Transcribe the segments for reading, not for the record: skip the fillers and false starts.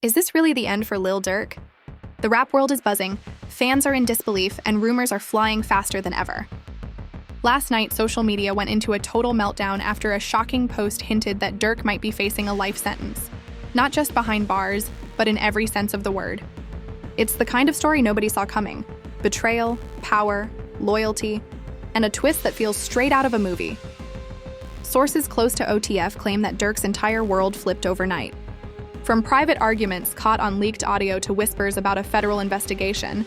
Is this really the end for Lil Durk? The rap world is buzzing, fans are in disbelief, and rumors are flying faster than ever. Last night, social media went into a total meltdown after a shocking post hinted that Durk might be facing a life sentence. Not just behind bars, but in every sense of the word. It's the kind of story nobody saw coming. Betrayal, power, loyalty, and a twist that feels straight out of a movie. Sources close to OTF claim that Durk's entire world flipped overnight. From private arguments caught on leaked audio to whispers about a federal investigation,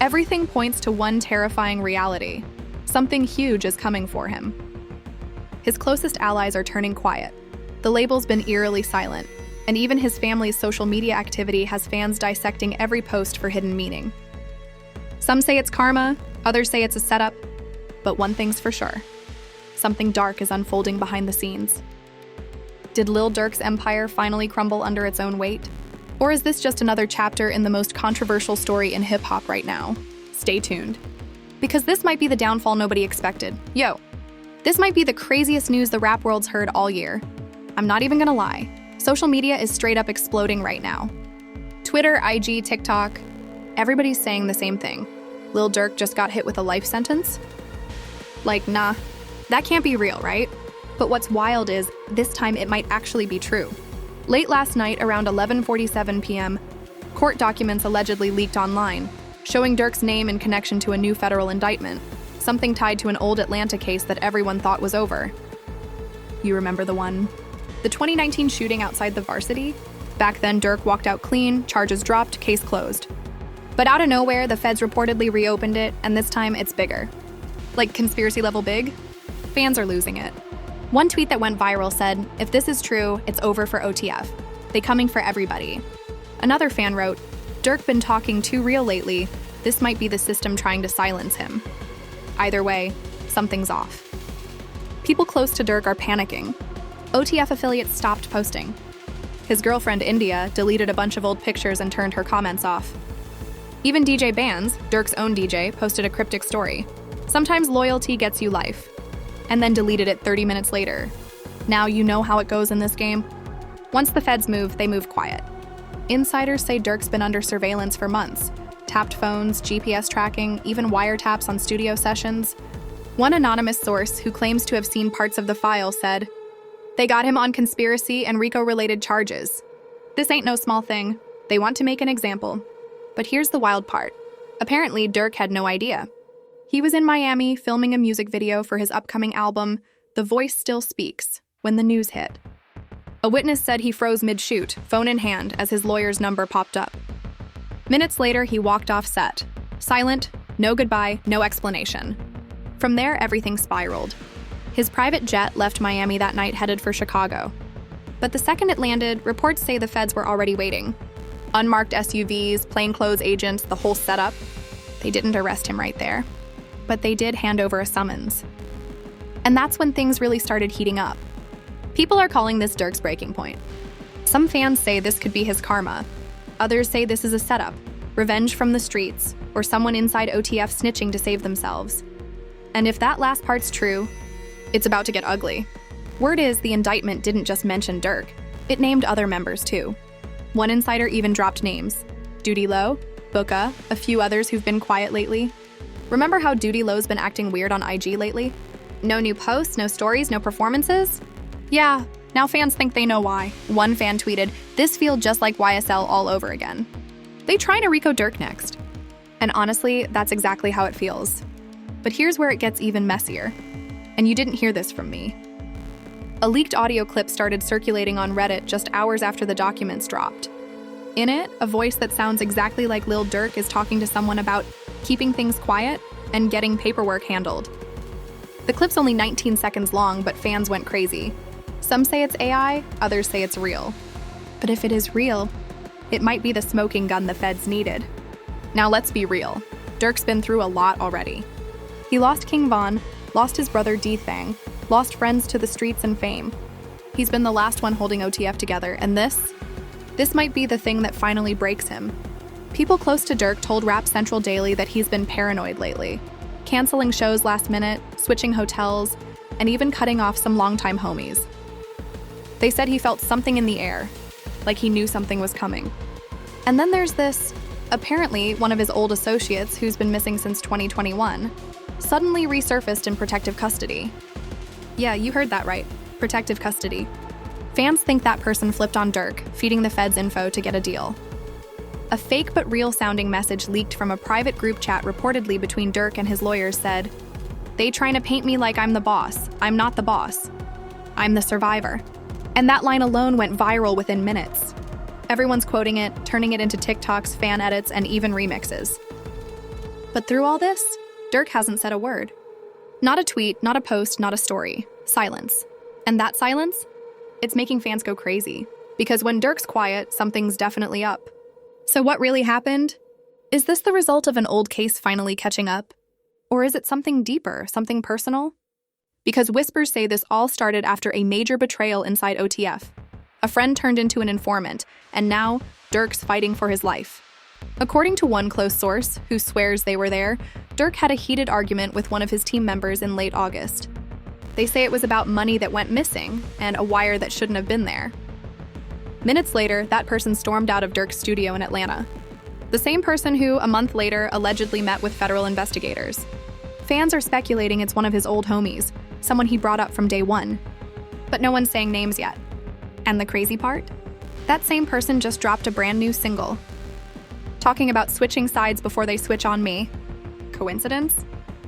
everything points to one terrifying reality. Something huge is coming for him. His closest allies are turning quiet. The label's been eerily silent, and even his family's social media activity has fans dissecting every post for hidden meaning. Some say it's karma, others say it's a setup, but one thing's for sure. Something dark is unfolding behind the scenes. Did Lil Durk's empire finally crumble under its own weight? Or is this just another chapter in the most controversial story in hip-hop right now? Stay tuned. Because this might be the downfall nobody expected. Yo, this might be the craziest news the rap world's heard all year. I'm not even gonna lie. Social media is straight up exploding right now. Twitter, IG, TikTok, everybody's saying the same thing. Lil Durk just got hit with a life sentence? Like, nah, that can't be real, right? But what's wild is, this time it might actually be true. Late last night, around 11:47 p.m., court documents allegedly leaked online, showing Durk's name in connection to a new federal indictment, something tied to an old Atlanta case that everyone thought was over. You remember the one? The 2019 shooting outside the Varsity? Back then, Durk walked out clean, charges dropped, case closed. But out of nowhere, the feds reportedly reopened it, and this time it's bigger. Like conspiracy level big? Fans are losing it. One tweet that went viral said, "If this is true, it's over for OTF. They coming for everybody." Another fan wrote, "Durk been talking too real lately. This might be the system trying to silence him." Either way, something's off. People close to Durk are panicking. OTF affiliates stopped posting. His girlfriend, India, deleted a bunch of old pictures and turned her comments off. Even DJ Bands, Durk's own DJ, posted a cryptic story. "Sometimes loyalty gets you life," and then deleted it 30 minutes later. Now you know how it goes in this game. Once the feds move, they move quiet. Insiders say Durk's been under surveillance for months. Tapped phones, GPS tracking, even wiretaps on studio sessions. One anonymous source who claims to have seen parts of the file said, "They got him on conspiracy and RICO-related charges. This ain't no small thing. They want to make an example." But here's the wild part. Apparently, Durk had no idea. He was in Miami filming a music video for his upcoming album, The Voice Still Speaks, when the news hit. A witness said he froze mid-shoot, phone in hand, as his lawyer's number popped up. Minutes later, he walked off set. Silent, no goodbye, no explanation. From there, everything spiraled. His private jet left Miami that night headed for Chicago. But the second it landed, reports say the feds were already waiting. Unmarked SUVs, plainclothes agents, the whole setup. They didn't arrest him right there. But they did hand over a summons. And that's when things really started heating up. People are calling this Durk's breaking point. Some fans say this could be his karma. Others say this is a setup, revenge from the streets, or someone inside OTF snitching to save themselves. And if that last part's true, it's about to get ugly. Word is the indictment didn't just mention Durk, it named other members too. One insider even dropped names. Duty Low, Booka, a few others who've been quiet lately. Remember how Duty Low's been acting weird on IG lately? No new posts, no stories, no performances? Yeah, now fans think they know why. One fan tweeted, "This feels just like YSL all over again." They trying to Rico Durk next. And honestly, that's exactly how it feels. But here's where it gets even messier. And you didn't hear this from me. A leaked audio clip started circulating on Reddit just hours after the documents dropped. In it, a voice that sounds exactly like Lil Durk is talking to someone about keeping things quiet and getting paperwork handled. The clip's only 19 seconds long, but fans went crazy. Some say it's AI, others say it's real. But if it is real, it might be the smoking gun the feds needed. Now let's be real. Durk's been through a lot already. He lost King Von, lost his brother D-Thang, lost friends to the streets and fame. He's been the last one holding OTF together, and this might be the thing that finally breaks him. People close to Durk told Rap Central Daily that he's been paranoid lately, canceling shows last minute, switching hotels, and even cutting off some longtime homies. They said he felt something in the air, like he knew something was coming. And then there's this, apparently one of his old associates who's been missing since 2021, suddenly resurfaced in protective custody. Yeah, you heard that right, protective custody. Fans think that person flipped on Durk, feeding the feds info to get a deal. A fake but real-sounding message leaked from a private group chat reportedly between Durk and his lawyers said, "They trying to paint me like I'm the boss. I'm not the boss. I'm the survivor." And that line alone went viral within minutes. Everyone's quoting it, turning it into TikToks, fan edits, and even remixes. But through all this, Durk hasn't said a word. Not a tweet, not a post, not a story. Silence. And that silence? It's making fans go crazy. Because when Durk's quiet, something's definitely up. So what really happened? Is this the result of an old case finally catching up? Or is it something deeper, something personal? Because whispers say this all started after a major betrayal inside OTF. A friend turned into an informant, and now Durk's fighting for his life. According to one close source, who swears they were there, Durk had a heated argument with one of his team members in late August. They say it was about money that went missing and a wire that shouldn't have been there. Minutes later, that person stormed out of Durk's studio in Atlanta. The same person who, a month later, allegedly met with federal investigators. Fans are speculating it's one of his old homies, someone he brought up from day one. But no one's saying names yet. And the crazy part? That same person just dropped a brand new single. Talking about switching sides before they switch on me. Coincidence?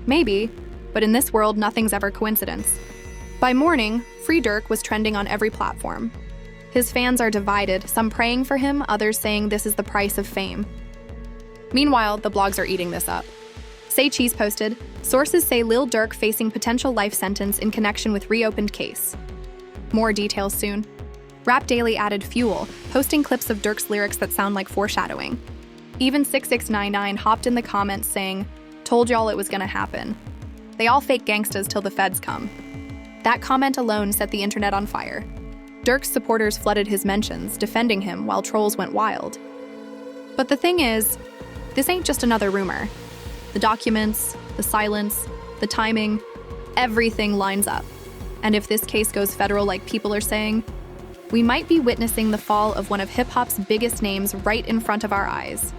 Maybe, but in this world, nothing's ever coincidence. By morning, Free Durk was trending on every platform. His fans are divided, some praying for him, others saying this is the price of fame. Meanwhile, the blogs are eating this up. Say Cheese posted, sources say Lil Durk facing potential life sentence in connection with reopened case. More details soon. Rap Daily added fuel, posting clips of Durk's lyrics that sound like foreshadowing. Even 6699 hopped in the comments saying, "Told y'all it was gonna happen." They all fake gangstas till the feds come. That comment alone set the internet on fire. Durk's supporters flooded his mentions, defending him while trolls went wild. But the thing is, this ain't just another rumor. The documents, the silence, the timing, everything lines up. And if this case goes federal like people are saying, we might be witnessing the fall of one of hip-hop's biggest names right in front of our eyes.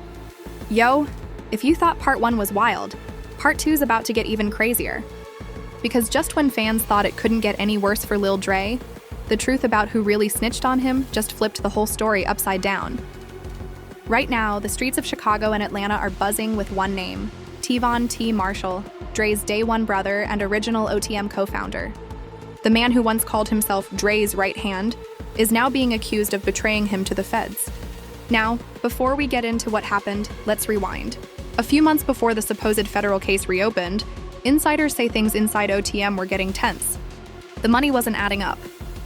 Yo, if you thought part 1 was wild, part 2's about to get even crazier. Because just when fans thought it couldn't get any worse for Lil Dre, the truth about who really snitched on him just flipped the whole story upside down. Right now, the streets of Chicago and Atlanta are buzzing with one name, Tevon T. Marshall, Dre's day one brother and original OTM co-founder. The man who once called himself Dre's right hand is now being accused of betraying him to the feds. Now, before we get into what happened, let's rewind. A few months before the supposed federal case reopened, insiders say things inside OTM were getting tense. The money wasn't adding up.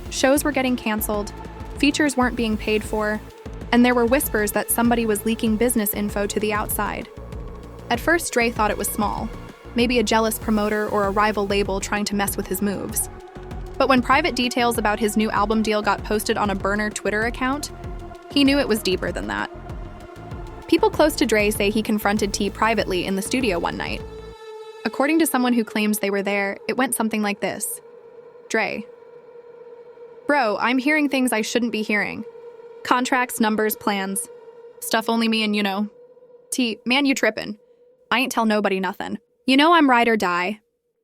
Shows were getting canceled, features weren't being paid for, and there were whispers that somebody was leaking business info to the outside. At first, Dre thought it was small, maybe a jealous promoter or a rival label trying to mess with his moves. But when private details about his new album deal got posted on a burner Twitter account, he knew it was deeper than that. People close to Dre say he confronted T privately in the studio one night. According to someone who claims they were there, it went something like this. Dre: "Bro, I'm hearing things I shouldn't be hearing. Contracts, numbers, plans. Stuff only me and you know. T, man, you trippin'. I ain't tell nobody nothing. You know I'm ride or die.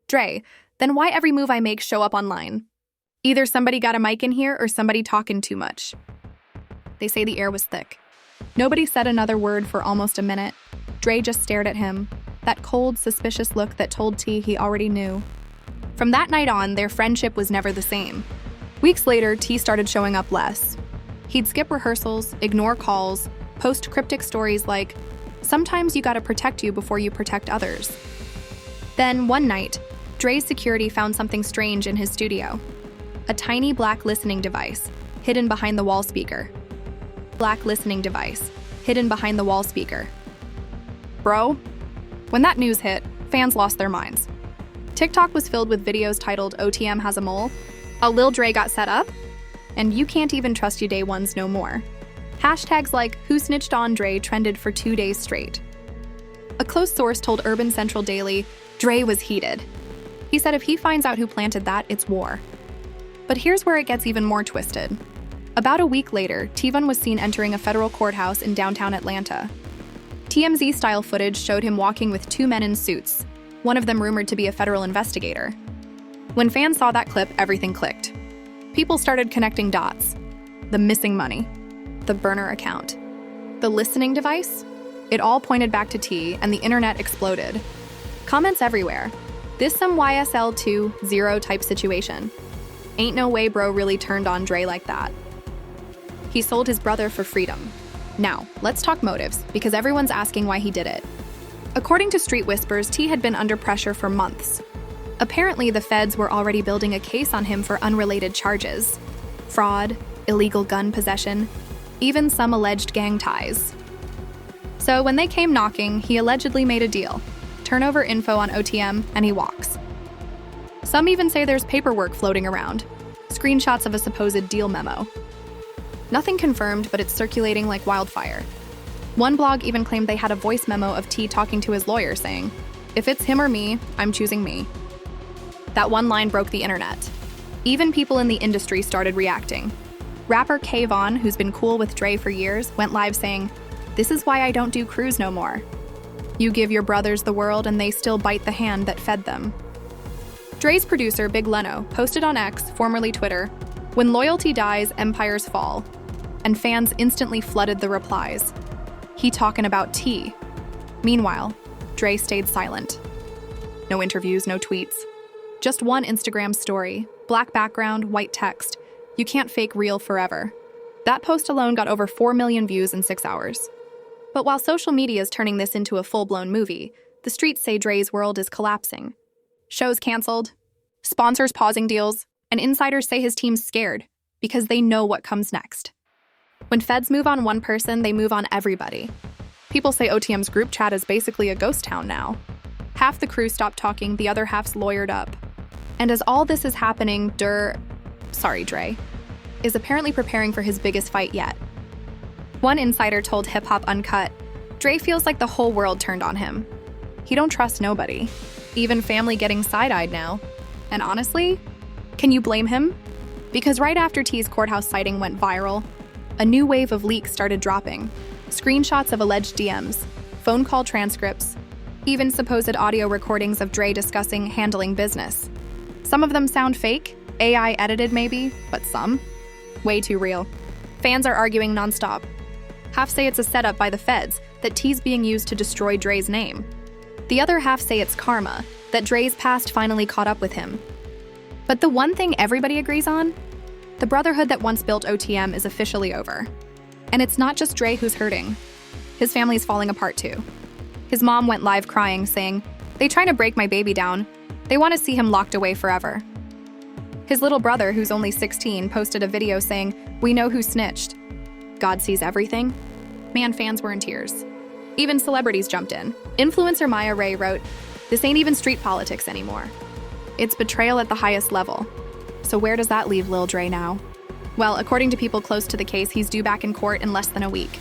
Dre, then why every move I make show up online? Either somebody got a mic in here or somebody talking too much." They say the air was thick. Nobody said another word for almost a minute. Dre just stared at him, that cold, suspicious look that told T he already knew. From that night on, their friendship was never the same. Weeks later, T started showing up less. He'd skip rehearsals, ignore calls, post cryptic stories like, "Sometimes you gotta protect you before you protect others." Then, one night, Dre's security found something strange in his studio. A tiny black listening device, hidden behind the wall speaker. Black listening device, hidden behind the wall speaker. Bro? When that news hit, fans lost their minds. TikTok was filled with videos titled "OTM has a mole," "A Lil Dre got set up," and "You can't even trust your day ones no more." Hashtags like "Who snitched on Dre" trended for 2 days straight. A close source told Urban Central Daily, Dre was heated. He said if he finds out who planted that, it's war. But here's where it gets even more twisted. About a week later, Tevin was seen entering a federal courthouse in downtown Atlanta. TMZ-style footage showed him walking with two men in suits, one of them rumored to be a federal investigator. When fans saw that clip, everything clicked. People started connecting dots. The missing money, the burner account, the listening device. It all pointed back to T, and the internet exploded. Comments everywhere. This some YSL 2.0 type situation. Ain't no way bro really turned on Dre like that. He sold his brother for freedom. Now, let's talk motives, because everyone's asking why he did it. According to Street Whispers, T had been under pressure for months. Apparently, the feds were already building a case on him for unrelated charges. Fraud, illegal gun possession, even some alleged gang ties. So when they came knocking, he allegedly made a deal. Turn over info on OTM, and he walks. Some even say there's paperwork floating around, screenshots of a supposed deal memo. Nothing confirmed, but it's circulating like wildfire. One blog even claimed they had a voice memo of T talking to his lawyer saying, "If it's him or me, I'm choosing me." That one line broke the internet. Even people in the industry started reacting. Rapper K-Von, who's been cool with Dre for years, went live saying, "This is why I don't do crews no more. You give your brothers the world and they still bite the hand that fed them." Dre's producer, Big Leno, posted on X, formerly Twitter, "When loyalty dies, empires fall." And fans instantly flooded the replies. He talking about T. Meanwhile, Dre stayed silent. No interviews, no tweets. Just one Instagram story, black background, white text. You can't fake real forever. That post alone got over 4 million views in 6 hours. But while social media is turning this into a full-blown movie, the streets say Dre's world is collapsing. Shows canceled, sponsors pausing deals, and insiders say his team's scared because they know what comes next. When feds move on one person, they move on everybody. People say OTM's group chat is basically a ghost town now. Half the crew stopped talking, the other half's lawyered up. And as all this is happening, Dre is apparently preparing for his biggest fight yet. One insider told Hip Hop Uncut, Dre feels like the whole world turned on him. He don't trust nobody, even family getting side-eyed now. And honestly, can you blame him? Because right after T's courthouse sighting went viral, a new wave of leaks started dropping. Screenshots of alleged DMs, phone call transcripts, even supposed audio recordings of Dre discussing handling business. Some of them sound fake, AI edited maybe, but some, way too real. Fans are arguing nonstop. Half say it's a setup by the feds, that T's being used to destroy Dre's name. The other half say it's karma, that Dre's past finally caught up with him. But the one thing everybody agrees on? The brotherhood that once built OTM is officially over. And it's not just Dre who's hurting. His family's falling apart too. His mom went live crying, saying, "They trying to break my baby down. They want to see him locked away forever." His little brother, who's only 16, posted a video saying, "We know who snitched. God sees everything." Man, fans were in tears. Even celebrities jumped in. Influencer Maya Ray wrote, "This ain't even street politics anymore. It's betrayal at the highest level." So where does that leave Lil Dre now? Well, according to people close to the case, he's due back in court in less than a week.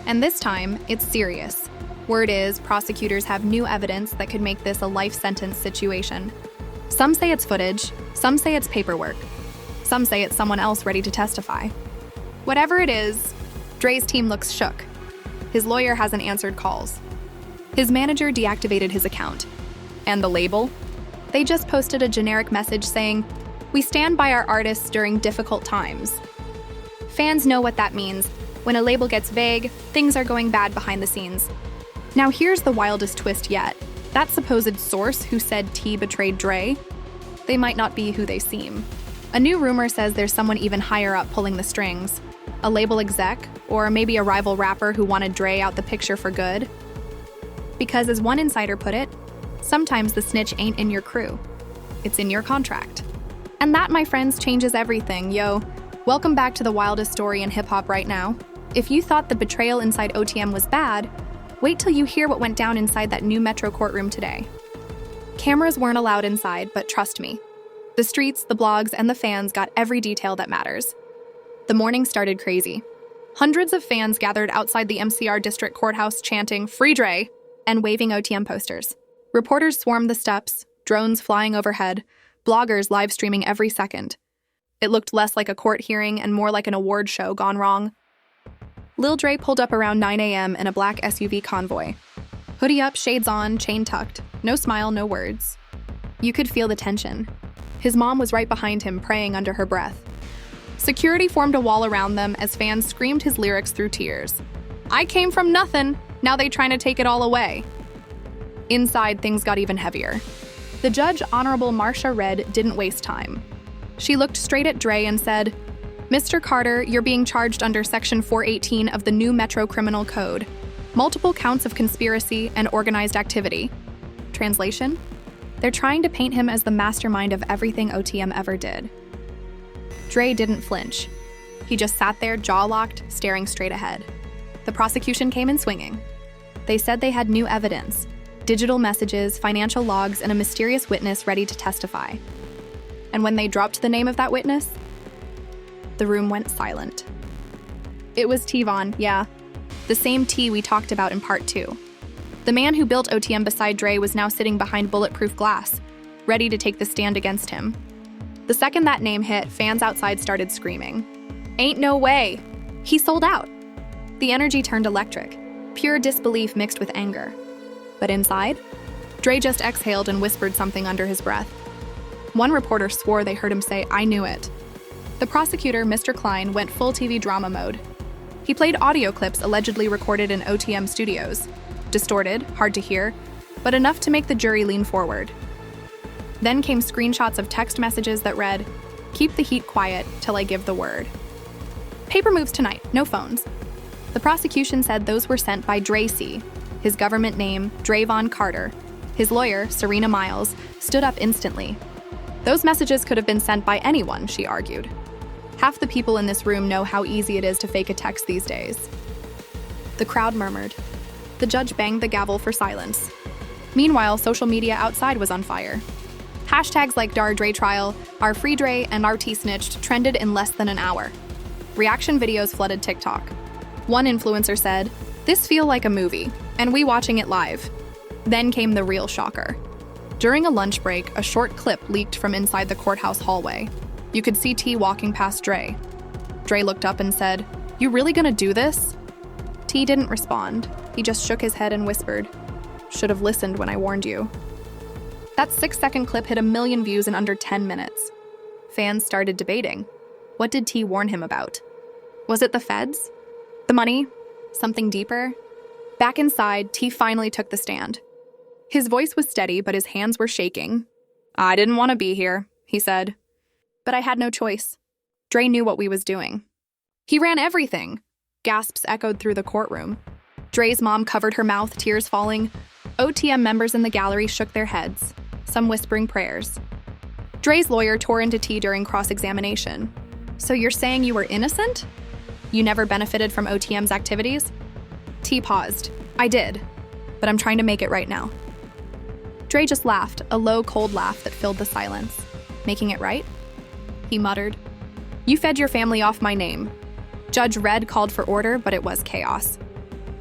And this time, it's serious. Word is, prosecutors have new evidence that could make this a life sentence situation. Some say it's footage, some say it's paperwork, some say it's someone else ready to testify. Whatever it is, Dre's team looks shook. His lawyer hasn't answered calls. His manager deactivated his account. And the label? They just posted a generic message saying, "We stand by our artists during difficult times." Fans know what that means. When a label gets vague, things are going bad behind the scenes. Now here's the wildest twist yet. That supposed source who said T betrayed Dre, they might not be who they seem. A new rumor says there's someone even higher up pulling the strings. A label exec, or maybe a rival rapper who wanted Dre out the picture for good. Because as one insider put it, sometimes the snitch ain't in your crew. It's in your contract. And that, my friends, changes everything, yo. Welcome back to the wildest story in hip-hop right now. If you thought the betrayal inside OTM was bad, wait till you hear what went down inside that new Metro courtroom today. Cameras weren't allowed inside, but trust me. The streets, the blogs, and the fans got every detail that matters. The morning started crazy. Hundreds of fans gathered outside the MCR District Courthouse chanting, "Free Dre!" and waving OTM posters. Reporters swarmed the steps, drones flying overhead, bloggers live streaming every second. It looked less like a court hearing and more like an award show gone wrong. Lil Dre pulled up around 9 a.m. in a black SUV convoy. Hoodie up, shades on, chain tucked. No smile, no words. You could feel the tension. His mom was right behind him, praying under her breath. Security formed a wall around them as fans screamed his lyrics through tears. I came from nothing, now they trying to take it all away. Inside, things got even heavier. The judge, Honorable Marcia Red, didn't waste time. She looked straight at Dre and said, Mr. Carter, you're being charged under Section 418 of the new Metro Criminal Code. Multiple counts of conspiracy and organized activity. Translation? They're trying to paint him as the mastermind of everything OTM ever did. Dre didn't flinch. He just sat there, jaw-locked, staring straight ahead. The prosecution came in swinging. They said they had new evidence, digital messages, financial logs, and a mysterious witness ready to testify. And when they dropped the name of that witness, the room went silent. It was T-Von, yeah. The same T we talked about in part 2. The man who built OTM beside Dre was now sitting behind bulletproof glass, ready to take the stand against him. The second that name hit, fans outside started screaming. Ain't no way! He sold out! The energy turned electric, pure disbelief mixed with anger. But inside, Dre just exhaled and whispered something under his breath. One reporter swore they heard him say, I knew it. The prosecutor, Mr. Klein, went full TV drama mode. He played audio clips allegedly recorded in OTM studios. Distorted, hard to hear, but enough to make the jury lean forward. Then came screenshots of text messages that read, keep the heat quiet till I give the word. Paper moves tonight, no phones. The prosecution said those were sent by Dre C., his government name, Drayvon Carter. His lawyer, Serena Miles, stood up instantly. Those messages could have been sent by anyone, she argued. Half the people in this room know how easy it is to fake a text these days. The crowd murmured. The judge banged the gavel for silence. Meanwhile, social media outside was on fire. Hashtags like Dar Dre Trial, Our Free Dre, and Our T Snitched trended in less than an hour. Reaction videos flooded TikTok. One influencer said, "This feel like a movie, and we watching it live." Then came the real shocker. During a lunch break, a short clip leaked from inside the courthouse hallway. You could see T walking past Dre. Dre looked up and said, "You really gonna do this?" T didn't respond. He just shook his head and whispered, "Should have listened when I warned you." That 6-second clip hit 1 million views in under 10 minutes. Fans started debating. What did T warn him about? Was it the feds? The money? Something deeper? Back inside, T finally took the stand. His voice was steady, but his hands were shaking. "I didn't want to be here," he said. "But I had no choice." Dre knew what we was doing. "He ran everything." Gasps echoed through the courtroom. Dre's mom covered her mouth, tears falling. OTM members in the gallery shook their heads, some whispering prayers. Dre's lawyer tore into T during cross-examination. "So you're saying you were innocent? You never benefited from OTM's activities?" T paused. "I did, but I'm trying to make it right now." Dre just laughed, a low, cold laugh that filled the silence. "Making it right?" He muttered. "You fed your family off my name." Judge Red called for order, but it was chaos.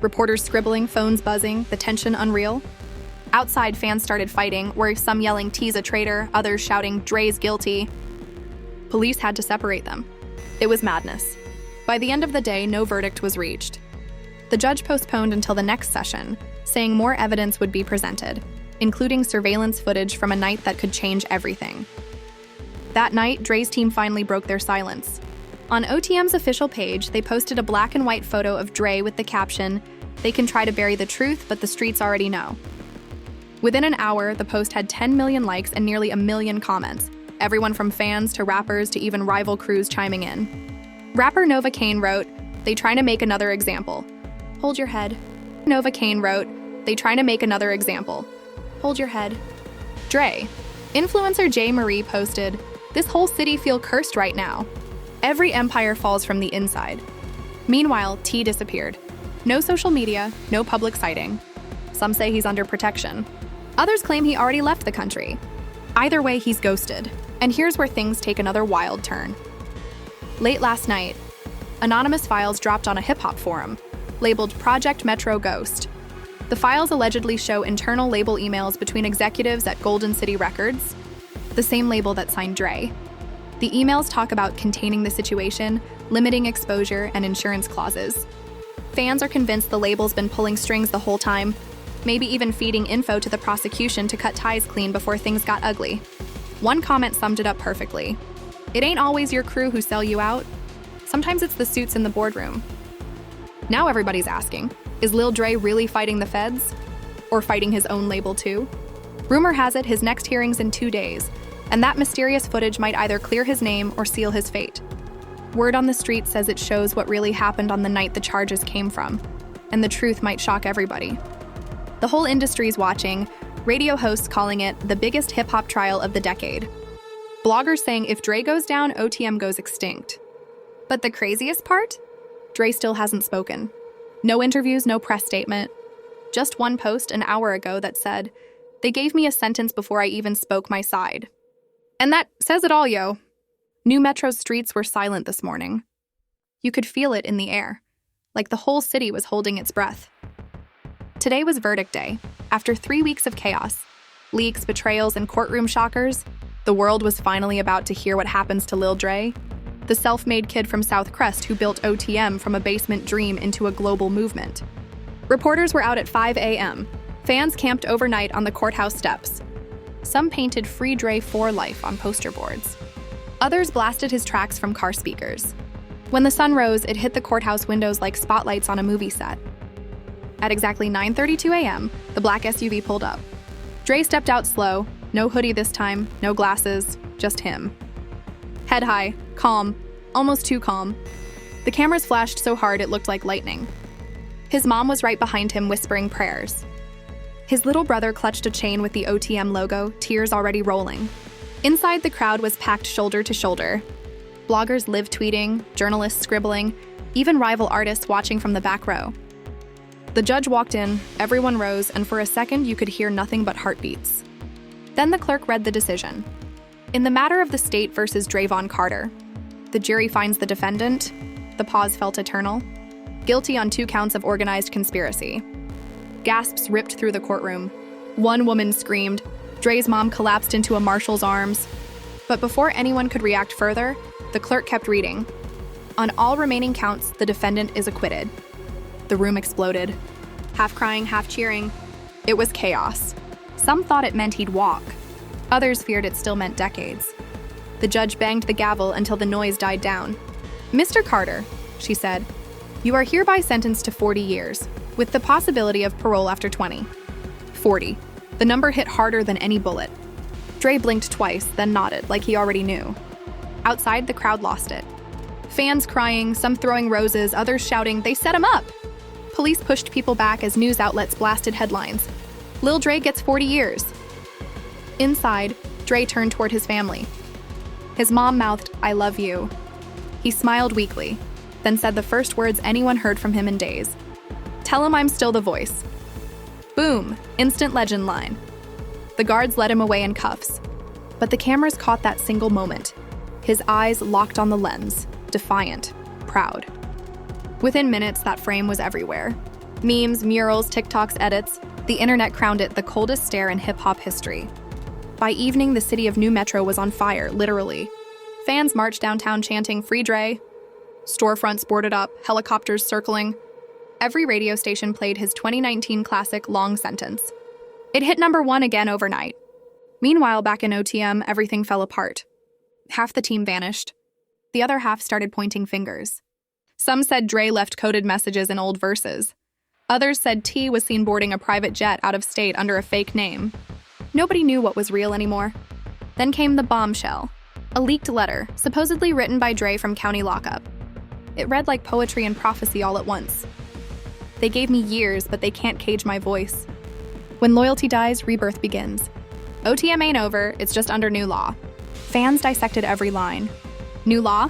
Reporters scribbling, phones buzzing, the tension unreal. Outside, fans started fighting, where some yelling T's a traitor, others shouting Dre's guilty. Police had to separate them. It was madness. By the end of the day, no verdict was reached. The judge postponed until the next session, saying more evidence would be presented, including surveillance footage from a night that could change everything. That night, Dre's team finally broke their silence. On OTM's official page, they posted a black and white photo of Dre with the caption, "They can try to bury the truth, but the streets already know." Within an hour, the post had 10 million likes and nearly 1 million comments, everyone from fans to rappers to even rival crews chiming in. Rapper Nova Kane wrote, "They trying to make another example. Hold your head." Nova Kane wrote, "They trying to make another example. Hold your head." Dre. Influencer J. Marie posted, "This whole city feel cursed right now. Every empire falls from the inside." Meanwhile, T disappeared. No social media, no public sighting. Some say he's under protection. Others claim he already left the country. Either way, he's ghosted. And here's where things take another wild turn. Late last night, anonymous files dropped on a hip-hop forum, labeled Project Metro Ghost. The files allegedly show internal label emails between executives at Golden City Records, the same label that signed Dre. The emails talk about containing the situation, limiting exposure, and insurance clauses. Fans are convinced the label's been pulling strings the whole time, maybe even feeding info to the prosecution to cut ties clean before things got ugly. One comment summed it up perfectly. It ain't always your crew who sell you out. Sometimes it's the suits in the boardroom. Now everybody's asking, is Lil Dre really fighting the feds? Or fighting his own label too? Rumor has it his next hearing's in 2 days, and that mysterious footage might either clear his name or seal his fate. Word on the street says it shows what really happened on the night the charges came from, and the truth might shock everybody. The whole industry's watching, radio hosts calling it the biggest hip-hop trial of the decade. Bloggers saying if Dre goes down, OTM goes extinct. But the craziest part? Dre still hasn't spoken. No interviews, no press statement. Just one post an hour ago that said, "They gave me a sentence before I even spoke my side." And that says it all, yo. New Metro's streets were silent this morning. You could feel it in the air, like the whole city was holding its breath. Today was verdict day. After 3 weeks of chaos, leaks, betrayals, and courtroom shockers, the world was finally about to hear what happens to Lil Dre, the self-made kid from South Crest who built OTM from a basement dream into a global movement. Reporters were out at 5 a.m. Fans camped overnight on the courthouse steps. Some painted "Free Dre for Life" on poster boards. Others blasted his tracks from car speakers. When the sun rose, it hit the courthouse windows like spotlights on a movie set. At exactly 9:32 a.m., the black SUV pulled up. Dre stepped out slow, no hoodie this time, no glasses, just him. Head high, calm, almost too calm. The cameras flashed so hard it looked like lightning. His mom was right behind him whispering prayers. His little brother clutched a chain with the OTM logo, tears already rolling. Inside, the crowd was packed shoulder to shoulder. Bloggers live tweeting, journalists scribbling, even rival artists watching from the back row. The judge walked in, everyone rose, and for a second you could hear nothing but heartbeats. Then the clerk read the decision. In the matter of the state versus Drayvon Carter, the jury finds the defendant, the pause felt eternal, guilty on 2 counts of organized conspiracy. Gasps ripped through the courtroom. One woman screamed. Dre's mom collapsed into a marshal's arms. But before anyone could react further, the clerk kept reading. On all remaining counts, the defendant is acquitted. The room exploded. Half crying, half cheering. It was chaos. Some thought it meant he'd walk. Others feared it still meant decades. The judge banged the gavel until the noise died down. "Mr. Carter," she said, "you are hereby sentenced to 40 years, with the possibility of parole after 20. 40. The number hit harder than any bullet. Dre blinked twice, then nodded like he already knew. Outside, the crowd lost it. Fans crying, some throwing roses, others shouting, "They set him up!" Police pushed people back as news outlets blasted headlines. "Lil Dre gets 40 years. Inside, Dre turned toward his family. His mom mouthed, "I love you." He smiled weakly, then said the first words anyone heard from him in days. "Tell him I'm still the voice." Boom, instant legend line. The guards led him away in cuffs. But the cameras caught that single moment. His eyes locked on the lens, defiant, proud. Within minutes, that frame was everywhere. Memes, murals, TikToks, edits. The internet crowned it the coldest stare in hip-hop history. By evening, the city of New Metro was on fire, literally. Fans marched downtown chanting, "Free Dre." Storefronts boarded up, helicopters circling. Every radio station played his 2019 classic, Long Sentence. It hit #1 again overnight. Meanwhile, back in OTM, everything fell apart. Half the team vanished. The other half started pointing fingers. Some said Dre left coded messages in old verses. Others said T was seen boarding a private jet out of state under a fake name. Nobody knew what was real anymore. Then came the bombshell, a leaked letter, supposedly written by Dre from county lockup. It read like poetry and prophecy all at once. "They gave me years, but they can't cage my voice. When loyalty dies, rebirth begins. OTM ain't over, it's just under new law." Fans dissected every line. New law?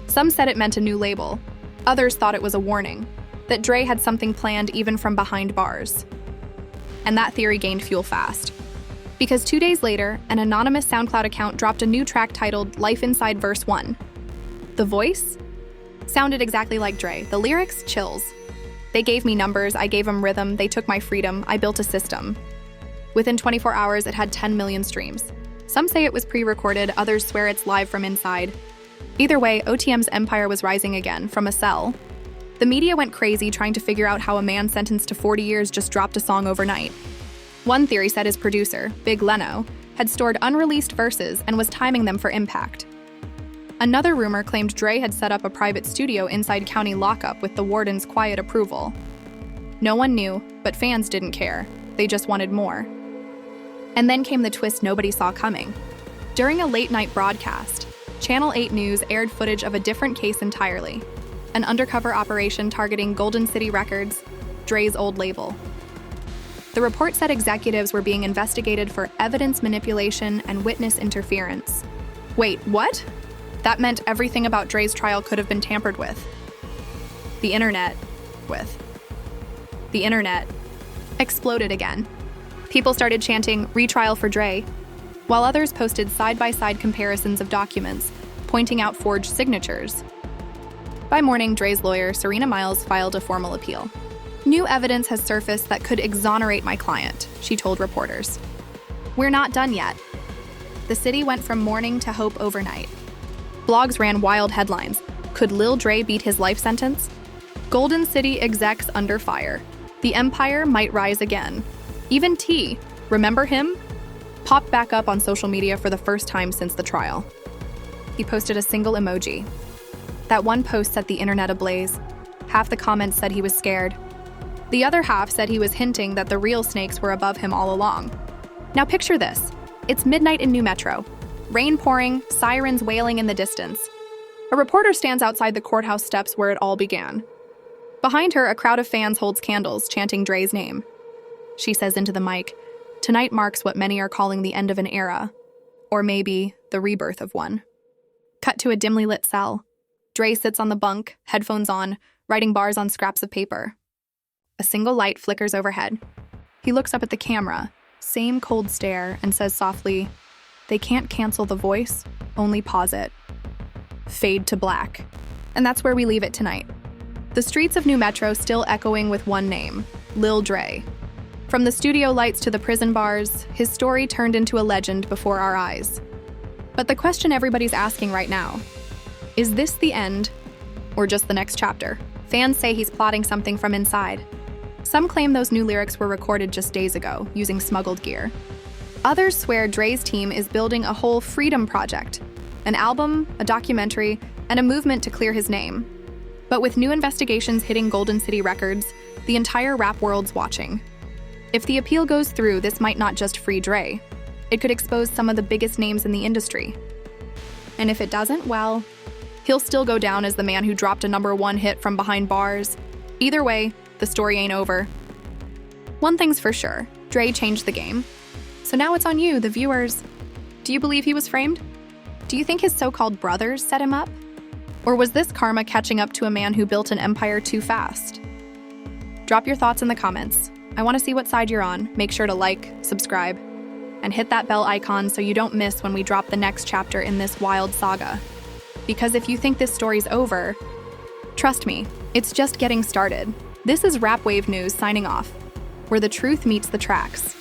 Some said it meant a new label. Others thought it was a warning, that Dre had something planned even from behind bars. And that theory gained fuel fast. Because 2 days later, an anonymous SoundCloud account dropped a new track titled "Life Inside Verse 1. The voice? Sounded exactly like Dre. The lyrics? Chills. "They gave me numbers, I gave them rhythm, they took my freedom, I built a system." Within 24 hours, it had 10 million streams. Some say it was pre-recorded, others swear it's live from inside. Either way, OTM's empire was rising again, from a cell. The media went crazy trying to figure out how a man sentenced to 40 years just dropped a song overnight. One theory said his producer, Big Leno, had stored unreleased verses and was timing them for impact. Another rumor claimed Dre had set up a private studio inside county lockup with the warden's quiet approval. No one knew, but fans didn't care. They just wanted more. And then came the twist nobody saw coming. During a late-night broadcast, Channel 8 News aired footage of a different case entirely, an undercover operation targeting Golden City Records, Dre's old label. The report said executives were being investigated for evidence manipulation and witness interference. Wait, what? That meant everything about Dre's trial could have been tampered with. The internet exploded again. People started chanting, "Retrial for Dre," while others posted side-by-side comparisons of documents, pointing out forged signatures. By morning, Dre's lawyer, Serena Miles, filed a formal appeal. "New evidence has surfaced that could exonerate my client," she told reporters. "We're not done yet." The city went from mourning to hope overnight. Blogs ran wild headlines. Could Lil Dre beat his life sentence? Golden City execs under fire. The empire might rise again. Even T, remember him? Popped back up on social media for the first time since the trial. He posted a single emoji. That one post set the internet ablaze. Half the comments said he was scared. The other half said he was hinting that the real snakes were above him all along. Now picture this. It's midnight in New Metro. Rain pouring, sirens wailing in the distance. A reporter stands outside the courthouse steps where it all began. Behind her, a crowd of fans holds candles, chanting Dre's name. She says into the mic, "Tonight marks what many are calling the end of an era, or maybe the rebirth of one." Cut to a dimly lit cell. Dre sits on the bunk, headphones on, writing bars on scraps of paper. A single light flickers overhead. He looks up at the camera, same cold stare, and says softly, "They can't cancel the voice, only pause it." Fade to black. And that's where we leave it tonight. The streets of New Metro still echoing with one name, Lil Dre. From the studio lights to the prison bars, his story turned into a legend before our eyes. But the question everybody's asking right now, is this the end or just the next chapter? Fans say he's plotting something from inside. Some claim those new lyrics were recorded just days ago, using smuggled gear. Others swear Dre's team is building a whole freedom project, an album, a documentary, and a movement to clear his name. But with new investigations hitting Golden City Records, the entire rap world's watching. If the appeal goes through, this might not just free Dre. It could expose some of the biggest names in the industry. And if it doesn't, well, he'll still go down as the man who dropped a #1 hit from behind bars. Either way, the story ain't over. One thing's for sure, Dre changed the game. So now it's on you, the viewers. Do you believe he was framed? Do you think his so-called brothers set him up? Or was this karma catching up to a man who built an empire too fast? Drop your thoughts in the comments. I want to see what side you're on. Make sure to like, subscribe, and hit that bell icon so you don't miss when we drop the next chapter in this wild saga. Because if you think this story's over, trust me, it's just getting started. This is Rap Wave News signing off, where the truth meets the tracks.